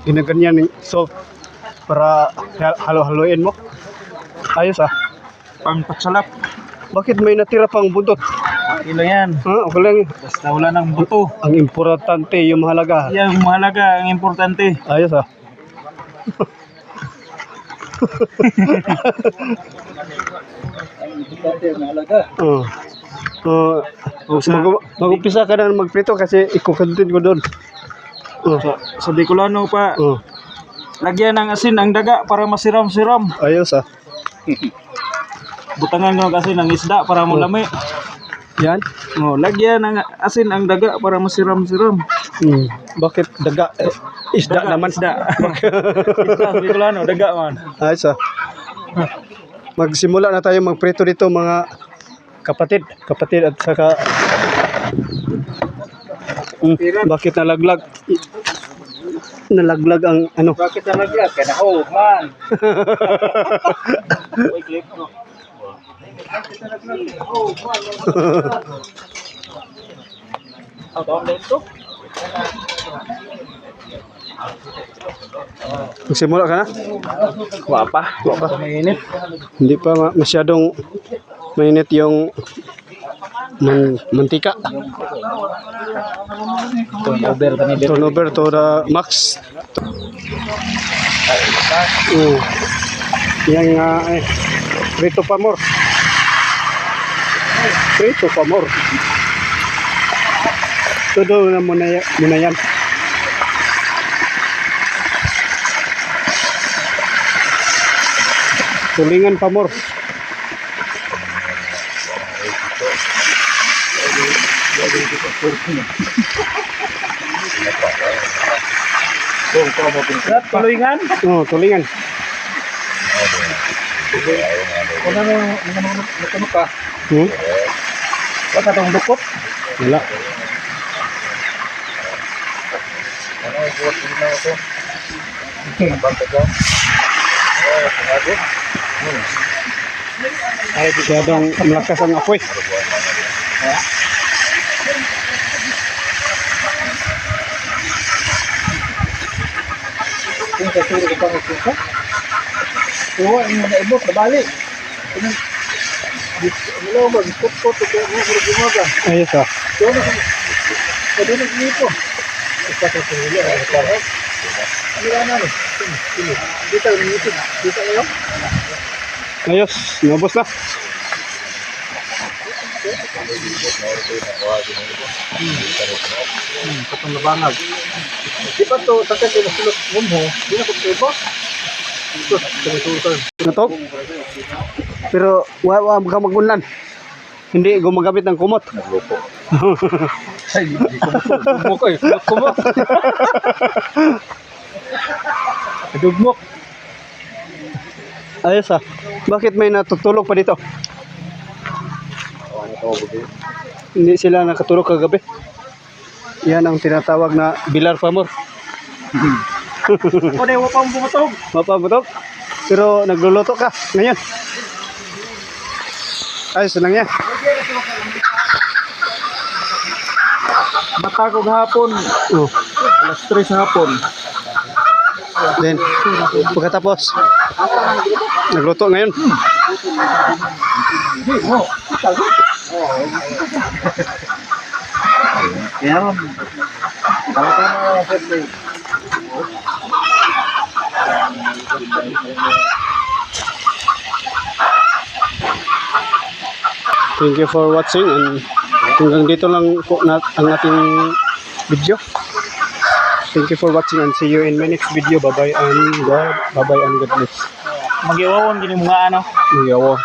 ginaganyan ng salt para halo-haloin mo. Ayos ah. Pang patsalap. Bakit may natira pang buntot? Okay lang yan. Okay lang. Basta wala ng buto. Ang importante, yung mahalaga. Yan, mahalaga, ang importante. Ayos ah. Mag-umpisa ka na magprito kasi ikukontent ko doon. Sa Bicolano pa, lagyan ng asin ang daga para masiram-siram. Ayos ah. Butangan ko ng asin ng isda para malami. Yan. Lagyan ng asin ang daga para masiram-siram. Bakit daga? Isda Daga, naman. isda. Isda sa Bicolano, daga man. Ayos ah. Magsimula na tayo magprito dito mga kapatid at saka bakit nalaglag ang ano? Bakit nalaglag? Kaya na man. Magsimula ka na? Wala pa. Mainit. Hindi pa masyadong mainit yung mantika. Turnover to the max. Yang prito pa more. Prito pa more. Todo na muna yan. Tulingan pa more. Tulingan? Tulingan. Kung ano ka? Wala itong dukot? Wala. Ay, masyadong malakas ang apoy. Kung kasuri ko pang isuka? Oo, ang mga ibot, nabali. Wala ba, ispot-pot, ito ang mga gumaga. Ayos ah. Ito na, pwede na dito. Ito sa tuloy, ang parang. Ano na namin? Dito, dito na yun. Ayos, nabos na. Katong nabangag. Di ba ito, takit na sulot mo, di na kung iba? Ito, tumutulog. Natok. Pero wala ka magunlan. Hindi gumagamit ng kumot. Naglupo. Ay, hindi kumot ko eh. Kumot. Dugmok. Ayos ah. Bakit may natutulog pa dito? Hindi sila nakatulog kagabi. Yan ang tinatawag na Bilar Pamor. O, dewa pa ang bumutog. Mapabutog. Pero nagluluto ka ngayon. Ayos lang yan. Mata ko hapon. Alas 3 sa hapon. Then, pagkatapos, nagluto ngayon. Kaya mo. Thank you for watching and hanggang dito lang po ang ating video. Thank you for watching and see you in my next video. Bye-bye and God bless. Mag-iwawon gini mga ano. Yawa.